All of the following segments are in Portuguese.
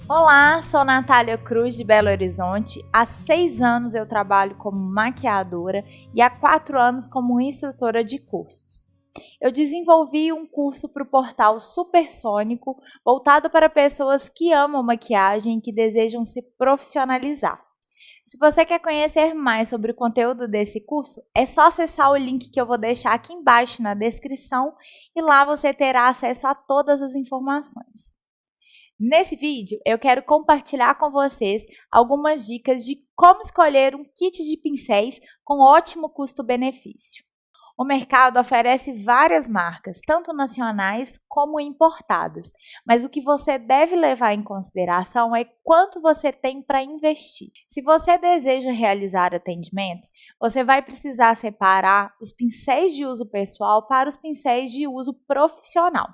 Olá, sou Natália Cruz de Belo Horizonte. Há 6 anos eu trabalho como maquiadora e há 4 anos como instrutora de cursos. Eu desenvolvi um curso para o portal Supersônico, voltado para pessoas que amam maquiagem e que desejam se profissionalizar. Se você quer conhecer mais sobre o conteúdo desse curso, é só acessar o link que eu vou deixar aqui embaixo na descrição e lá você terá acesso a todas as informações. Nesse vídeo, eu quero compartilhar com vocês algumas dicas de como escolher um kit de pincéis com ótimo custo-benefício. O mercado oferece várias marcas, tanto nacionais como importadas, mas o que você deve levar em consideração é quanto você tem para investir. Se você deseja realizar atendimentos, você vai precisar separar os pincéis de uso pessoal para os pincéis de uso profissional.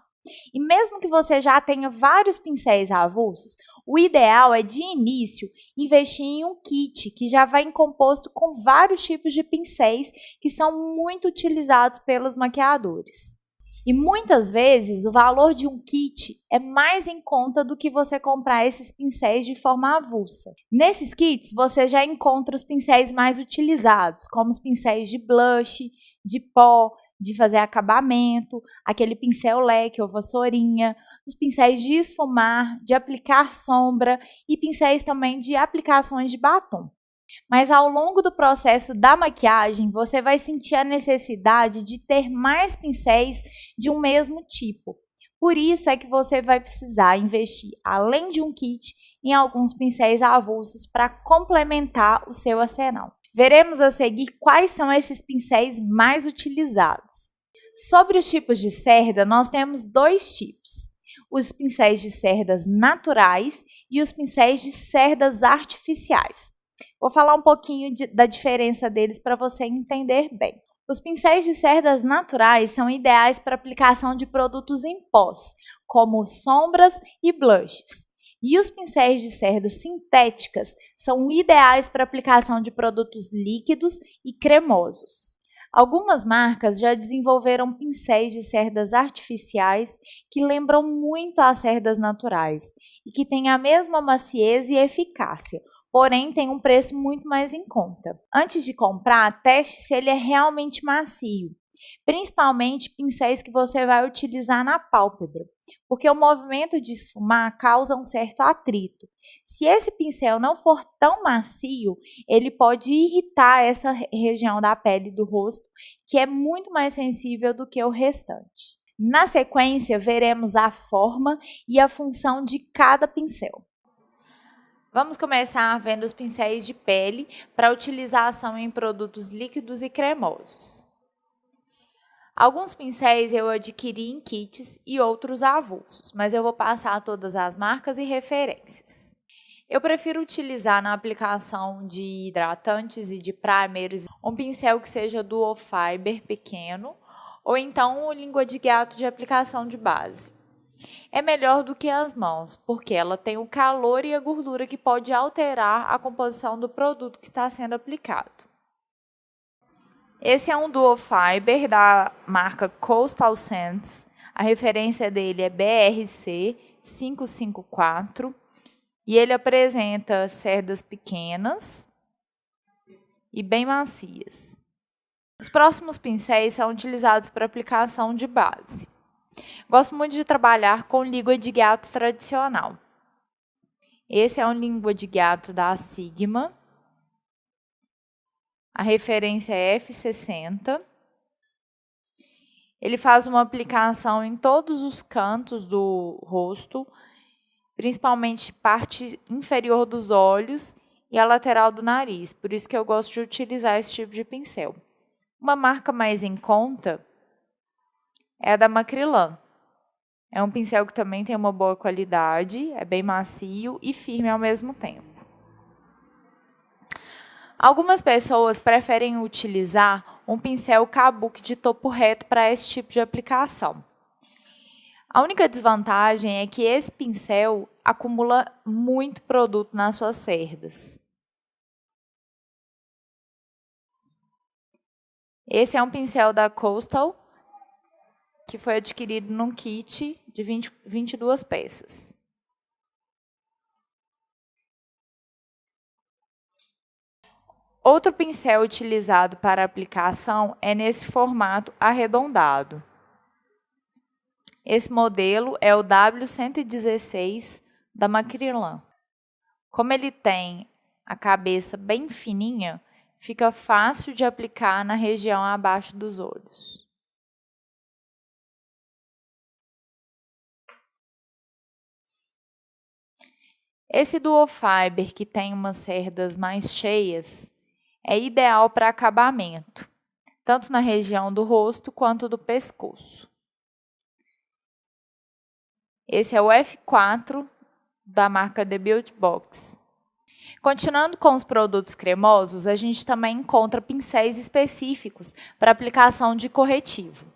E mesmo que você já tenha vários pincéis avulsos, o ideal é, de início, investir em um kit que já vem composto com vários tipos de pincéis que são muito utilizados pelos maquiadores. E muitas vezes o valor de um kit é mais em conta do que você comprar esses pincéis de forma avulsa. Nesses kits você já encontra os pincéis mais utilizados, como os pincéis de blush, de pó, de fazer acabamento, aquele pincel leque ou vassourinha, os pincéis de esfumar, de aplicar sombra e pincéis também de aplicações de batom. Mas ao longo do processo da maquiagem, você vai sentir a necessidade de ter mais pincéis de um mesmo tipo. Por isso é que você vai precisar investir, além de um kit, em alguns pincéis avulsos para complementar o seu arsenal. Veremos a seguir quais são esses pincéis mais utilizados. Sobre os tipos de cerda, nós temos dois tipos: os pincéis de cerdas naturais e os pincéis de cerdas artificiais. Vou falar um pouquinho da diferença deles para você entender bem. Os pincéis de cerdas naturais são ideais para aplicação de produtos em pós, como sombras e blushes. E os pincéis de cerdas sintéticas são ideais para aplicação de produtos líquidos e cremosos. Algumas marcas já desenvolveram pincéis de cerdas artificiais que lembram muito as cerdas naturais e que têm a mesma maciez e eficácia, porém tem um preço muito mais em conta. Antes de comprar, teste se ele é realmente macio, principalmente pincéis que você vai utilizar na pálpebra, porque o movimento de esfumar causa um certo atrito. Se esse pincel não for tão macio, ele pode irritar essa região da pele do rosto, que é muito mais sensível do que o restante. Na sequência, veremos a forma e a função de cada pincel. Vamos começar vendo os pincéis de pele para utilização em produtos líquidos e cremosos. Alguns pincéis eu adquiri em kits e outros avulsos, mas eu vou passar todas as marcas e referências. Eu prefiro utilizar na aplicação de hidratantes e de primers um pincel que seja dual fiber pequeno ou então o língua de gato de aplicação de base. É melhor do que as mãos, porque ela tem o calor e a gordura que pode alterar a composição do produto que está sendo aplicado. Esse é um dual fiber da marca Coastal Scents. A referência dele é BRC 554 e ele apresenta cerdas pequenas e bem macias. Os próximos pincéis são utilizados para aplicação de base. Gosto muito de trabalhar com língua de gato tradicional. Esse é um língua de gato da Sigma. A referência é F60. Ele faz uma aplicação em todos os cantos do rosto, principalmente parte inferior dos olhos e a lateral do nariz. Por isso que eu gosto de utilizar esse tipo de pincel. Uma marca mais em conta é a da Macrylan. É um pincel que também tem uma boa qualidade, é bem macio e firme ao mesmo tempo. Algumas pessoas preferem utilizar um pincel kabuki de topo reto para esse tipo de aplicação. A única desvantagem é que esse pincel acumula muito produto nas suas cerdas. Esse é um pincel da Coastal, que foi adquirido num kit de 22 peças. Outro pincel utilizado para aplicação é nesse formato arredondado. Esse modelo é o W116 da Macrylan. Como ele tem a cabeça bem fininha, fica fácil de aplicar na região abaixo dos olhos. Esse Duo Fiber, que tem umas cerdas mais cheias, é ideal para acabamento, tanto na região do rosto quanto do pescoço. Esse é o F4 da marca The Beauty Box. Continuando com os produtos cremosos, a gente também encontra pincéis específicos para aplicação de corretivo.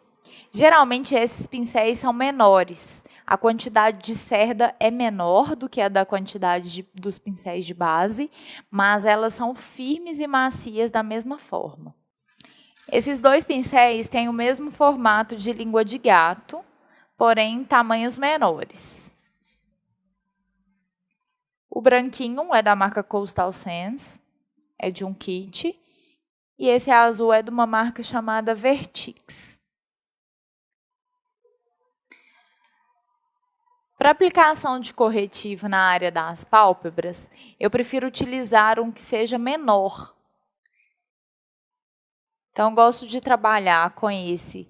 Geralmente esses pincéis são menores, a quantidade de cerda é menor do que a da quantidade dos pincéis de base, mas elas são firmes e macias da mesma forma. Esses dois pincéis têm o mesmo formato de língua de gato, porém em tamanhos menores. O branquinho é da marca Coastal Sands, é de um kit, e esse azul é de uma marca chamada Vertix. Para aplicação de corretivo na área das pálpebras, eu prefiro utilizar um que seja menor. Então, gosto de trabalhar com esse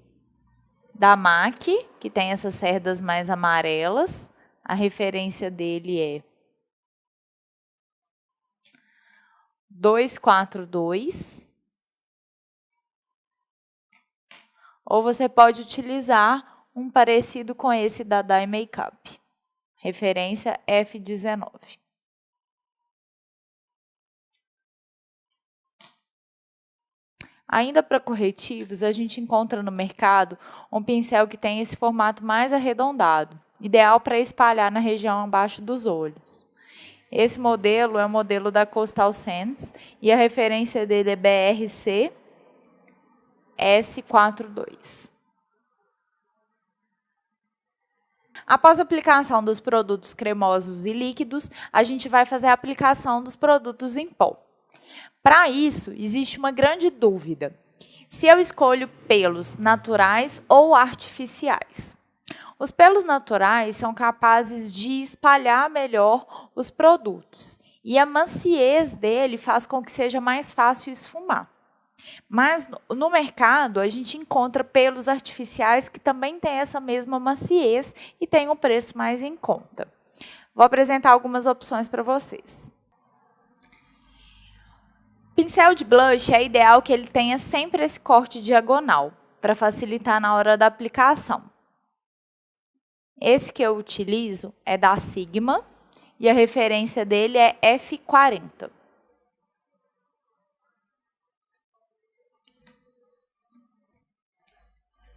da MAC, que tem essas cerdas mais amarelas. A referência dele é 242. Ou você pode utilizar um parecido com esse da Dye Makeup. Referência F19. Ainda para corretivos, a gente encontra no mercado um pincel que tem esse formato mais arredondado, ideal para espalhar na região abaixo dos olhos. Esse modelo é o modelo da Coastal Sands e a referência dele é BRC S42. Após a aplicação dos produtos cremosos e líquidos, a gente vai fazer a aplicação dos produtos em pó. Para isso, existe uma grande dúvida: se eu escolho pelos naturais ou artificiais. Os pelos naturais são capazes de espalhar melhor os produtos e a maciez dele faz com que seja mais fácil esfumar. Mas no mercado a gente encontra pelos artificiais que também têm essa mesma maciez e têm um preço mais em conta. Vou apresentar algumas opções para vocês. Pincel de blush é ideal que ele tenha sempre esse corte diagonal, para facilitar na hora da aplicação. Esse que eu utilizo é da Sigma e a referência dele é F40.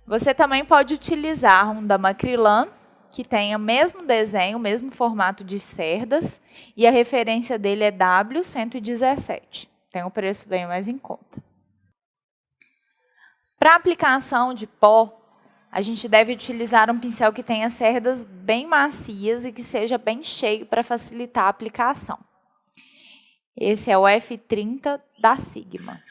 Você também pode utilizar um da Macrylan, que tem o mesmo desenho, o mesmo formato de cerdas, e a referência dele é W117. Tem um preço bem mais em conta. Para aplicação de pó, a gente deve utilizar um pincel que tenha cerdas bem macias e que seja bem cheio para facilitar a aplicação. Esse é o F30 da Sigma.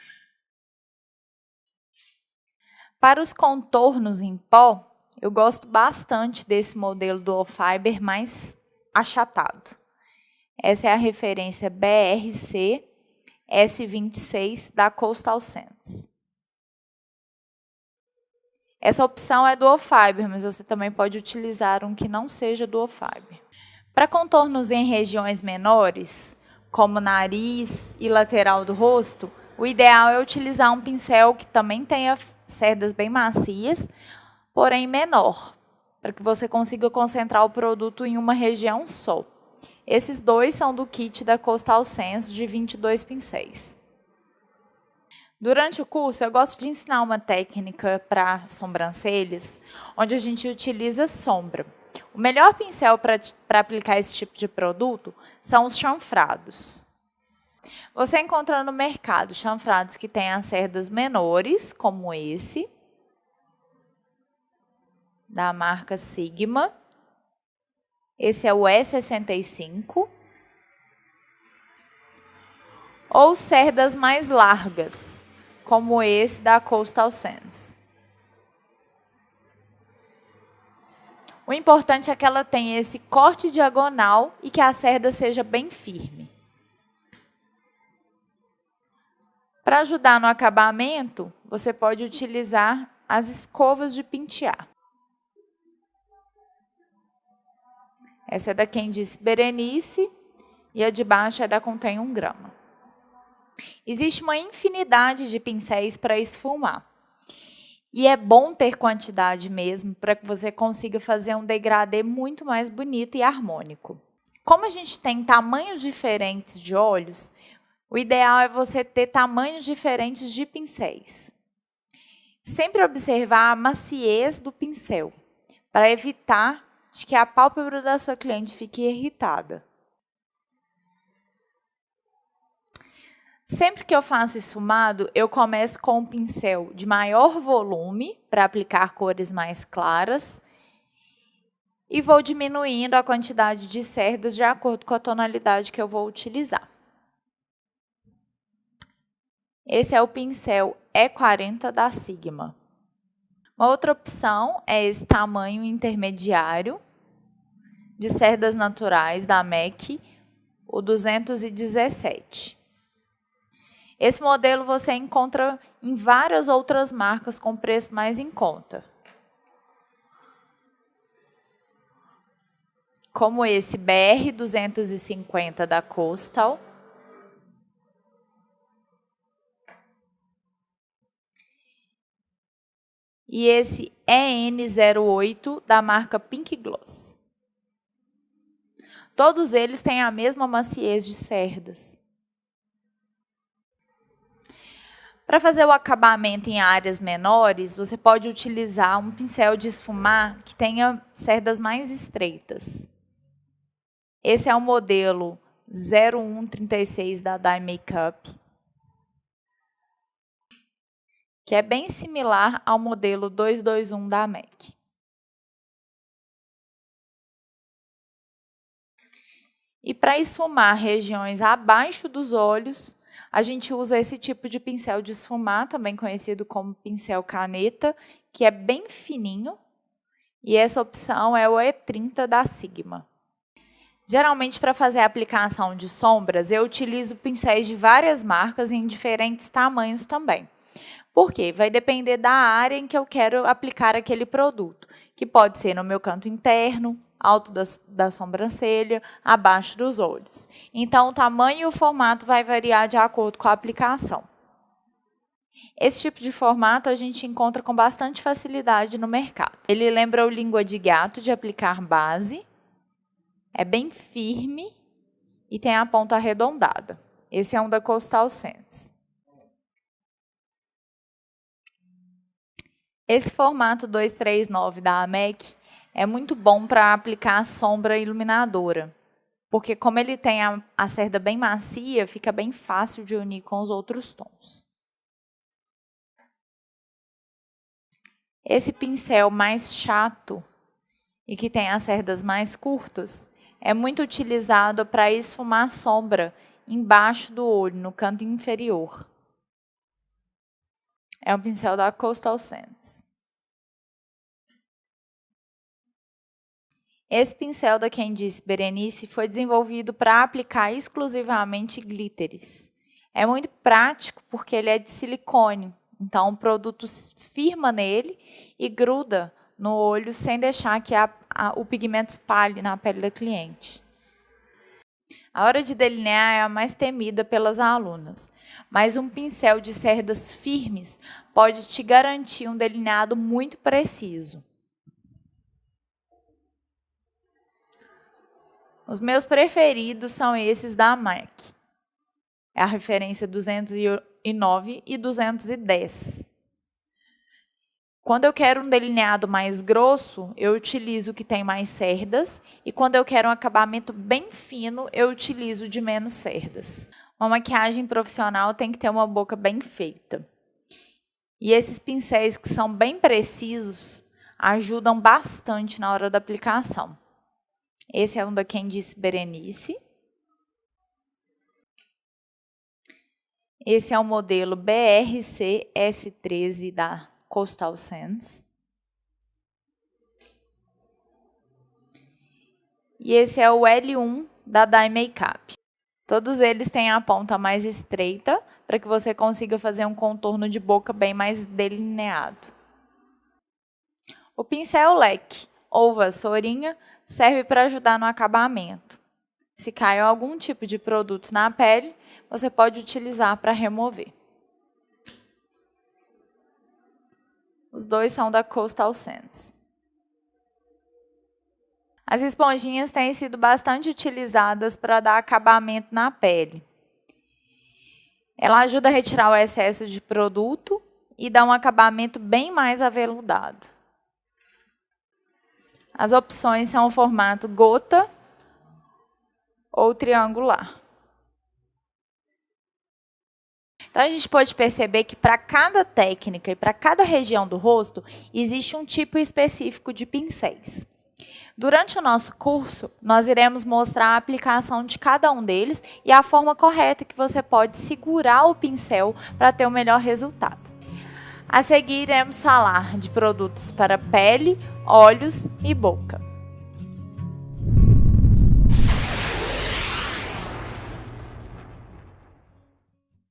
Para os contornos em pó, eu gosto bastante desse modelo Duo Fiber mais achatado. Essa é a referência BRC S26 da Coastal Sands. Essa opção é Duo Fiber, mas você também pode utilizar um que não seja Duo Fiber. Para contornos em regiões menores, como nariz e lateral do rosto, o ideal é utilizar um pincel que também tenha cerdas bem macias, porém menor, para que você consiga concentrar o produto em uma região só. Esses dois são do kit da Coastal Sands de 22 pincéis. Durante o curso, eu gosto de ensinar uma técnica para sobrancelhas, onde a gente utiliza sombra. O melhor pincel para aplicar esse tipo de produto são os chanfrados. Você encontra no mercado chanfrados que têm as cerdas menores, como esse, da marca Sigma. Esse é o E65. ou cerdas mais largas, como esse da Coastal Sands. O importante é que ela tenha esse corte diagonal e que a cerda seja bem firme. Para ajudar no acabamento, você pode utilizar as escovas de pentear. Essa é da Quem Disse Berenice e a de baixo é da Contém 1 grama. Existe uma infinidade de pincéis para esfumar. E é bom ter quantidade mesmo para que você consiga fazer um degradê muito mais bonito e harmônico. Como a gente tem tamanhos diferentes de olhos, o ideal é você ter tamanhos diferentes de pincéis. Sempre observar a maciez do pincel, para evitar de que a pálpebra da sua cliente fique irritada. Sempre que eu faço esfumado, eu começo com um pincel de maior volume, para aplicar cores mais claras, e vou diminuindo a quantidade de cerdas de acordo com a tonalidade que eu vou utilizar. Esse é o pincel E40 da Sigma. Uma outra opção é esse tamanho intermediário de cerdas naturais da MAC, o 217. Esse modelo você encontra em várias outras marcas com preço mais em conta. Como esse BR 250 da Coastal. E esse EN08 da marca Pink Gloss. Todos eles têm a mesma maciez de cerdas. Para fazer o acabamento em áreas menores, você pode utilizar um pincel de esfumar que tenha cerdas mais estreitas. Esse é o modelo 0136 da Dye Makeup, que é bem similar ao modelo 221 da MAC. E para esfumar regiões abaixo dos olhos, a gente usa esse tipo de pincel de esfumar, também conhecido como pincel caneta, que é bem fininho. E essa opção é o E30 da Sigma. Geralmente, para fazer a aplicação de sombras, eu utilizo pincéis de várias marcas em diferentes tamanhos também. Por quê? Vai depender da área em que eu quero aplicar aquele produto, que pode ser no meu canto interno, alto da sobrancelha, abaixo dos olhos. Então, o tamanho e o formato vai variar de acordo com a aplicação. Esse tipo de formato a gente encontra com bastante facilidade no mercado. Ele lembra o língua de gato de aplicar base, é bem firme e tem a ponta arredondada. Esse é um da Coastal Sands. Esse formato 239 da MAC é muito bom para aplicar sombra iluminadora, porque como ele tem a cerda bem macia, fica bem fácil de unir com os outros tons. Esse pincel mais chato e que tem as cerdas mais curtas é muito utilizado para esfumar sombra embaixo do olho, no canto inferior. É um pincel da Coastal Sands. Esse pincel da Quem Disse Berenice foi desenvolvido para aplicar exclusivamente glitteres. É muito prático porque ele é de silicone, então o produto firma nele e gruda no olho sem deixar que o pigmento espalhe na pele da cliente. A hora de delinear é a mais temida pelas alunas, mas um pincel de cerdas firmes pode te garantir um delineado muito preciso. Os meus preferidos são esses da MAC. É a referência 209 e 210. Quando eu quero um delineado mais grosso, eu utilizo o que tem mais cerdas. E quando eu quero um acabamento bem fino, eu utilizo de menos cerdas. Uma maquiagem profissional tem que ter uma boca bem feita. E esses pincéis que são bem precisos ajudam bastante na hora da aplicação. Esse é um da Quem Disse Berenice. Esse é o modelo BRC S13 da Coastal Sands. E esse é o L1 da Dye Makeup. Todos eles têm a ponta mais estreita, para que você consiga fazer um contorno de boca bem mais delineado. O pincel leque ou vassourinha serve para ajudar no acabamento. Se caiu algum tipo de produto na pele, você pode utilizar para remover. Os dois são da Coastal Sands. As esponjinhas têm sido bastante utilizadas para dar acabamento na pele. Ela ajuda a retirar o excesso de produto e dá um acabamento bem mais aveludado. As opções são o formato gota ou triangular. Então, a gente pode perceber que para cada técnica e para cada região do rosto, existe um tipo específico de pincéis. Durante o nosso curso, nós iremos mostrar a aplicação de cada um deles e a forma correta que você pode segurar o pincel para ter o melhor resultado. A seguir, iremos falar de produtos para pele, olhos e boca.